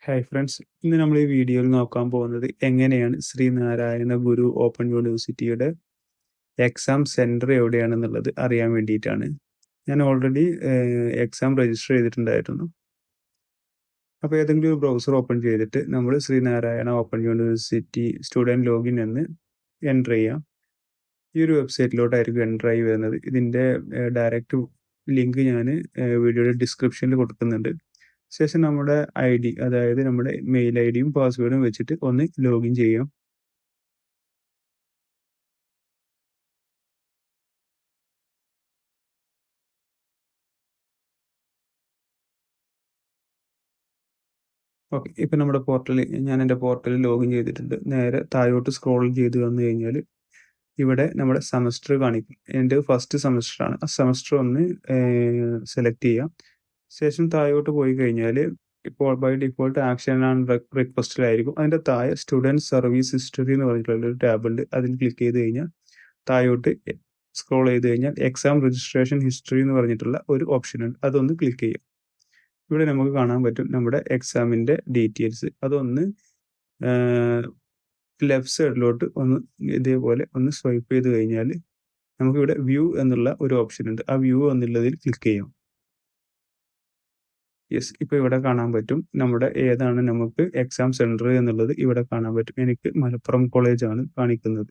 Hi friends, ഇന്ന് നമ്മൾ ഈ വീഡിയോയിൽ നോക്കാൻ പോകുന്നത് എങ്ങനെയാണ് ശ്രീനാരായണ ഗുരു ഓപ്പൺ യൂണിവേഴ്സിറ്റിയുടെ എക്സാം സെൻറ്റർ എവിടെയാണെന്നുള്ളത് അറിയാൻ വേണ്ടിയിട്ടാണ്. ഞാൻ ഓൾറെഡി എക്സാം രജിസ്റ്റർ ചെയ്തിട്ടുണ്ടായിരുന്നു. അപ്പോൾ ഏതെങ്കിലും ഒരു ബ്രൗസർ ഓപ്പൺ ചെയ്തിട്ട് നമ്മൾ Sreenarayana open university student login എന്ന് എൻ്റർ ചെയ്യാം. ഈ ഒരു വെബ്സൈറ്റിലോട്ടായിരിക്കും എൻ്റർ ആയി വരുന്നത്. ഇതിൻ്റെ ഡയറക്റ്റ് ലിങ്ക് ഞാൻ വീഡിയോയുടെ ഡിസ്ക്രിപ്ഷനിൽ കൊടുക്കുന്നുണ്ട്. ശേഷം നമ്മുടെ ID, അതായത് നമ്മുടെ മെയിൽ ID-യും പാസ്വേഡും വെച്ചിട്ട് ഒന്ന് ലോഗിൻ ചെയ്യാം. ഓക്കെ, ഇപ്പം നമ്മുടെ ഞാൻ എൻ്റെ പോർട്ടലിൽ ലോഗിൻ ചെയ്തിട്ടുണ്ട്. നേരെ താഴോട്ട് സ്ക്രോൾ ചെയ്ത് വന്നു കഴിഞ്ഞാൽ ഇവിടെ നമ്മുടെ സെമസ്റ്റർ കാണിക്കും. എൻ്റെ ഫസ്റ്റ് സെമസ്റ്ററാണ്. ആ സെമസ്റ്റർ ഒന്ന് സെലക്ട് ചെയ്യാം. ശേഷം താഴോട്ട് പോയി കഴിഞ്ഞാൽ ഇപ്പോൾ ബൈ ഡിഫോൾട്ട് ആക്ഷൻ ആൻഡ് റിക്വസ്റ്റിലായിരിക്കും. അതിൻ്റെ താഴെ സ്റ്റുഡൻറ് സർവീസ് ഹിസ്റ്ററി എന്ന് പറഞ്ഞിട്ടുള്ളൊരു ടാബ് ഉണ്ട്. അതിൽ ക്ലിക്ക് ചെയ്ത് കഴിഞ്ഞാൽ താഴോട്ട് സ്ക്രോൾ ചെയ്ത് കഴിഞ്ഞാൽ എക്സാം രജിസ്ട്രേഷൻ ഹിസ്റ്ററി എന്ന് പറഞ്ഞിട്ടുള്ള ഒരു ഓപ്ഷൻ ഉണ്ട്. അതൊന്ന് ക്ലിക്ക് ചെയ്യാം. ഇവിടെ നമുക്ക് കാണാൻ പറ്റും നമ്മുടെ എക്സാമിൻ്റെ ഡീറ്റെയിൽസ്. അതൊന്ന് ലെഫ്റ്റ് സൈഡിലോട്ട് ഒന്ന് ഇതേപോലെ ഒന്ന് സ്വൈപ്പ് ചെയ്ത് കഴിഞ്ഞാൽ നമുക്കിവിടെ വ്യൂ എന്നുള്ള ഒരു ഓപ്ഷൻ ഉണ്ട്. ആ വ്യൂ എന്നുള്ളതിൽ ക്ലിക്ക് ചെയ്യാം. യെസ്, ഇപ്പോൾ ഇവിടെ കാണാൻ പറ്റും നമ്മുടെ ഏതാണ് നമുക്ക് എക്സാം സെൻറ്റർ എന്നുള്ളത് ഇവിടെ കാണാൻ പറ്റും. എനിക്ക് മലപ്പുറം കോളേജാണ് കാണിക്കുന്നത്.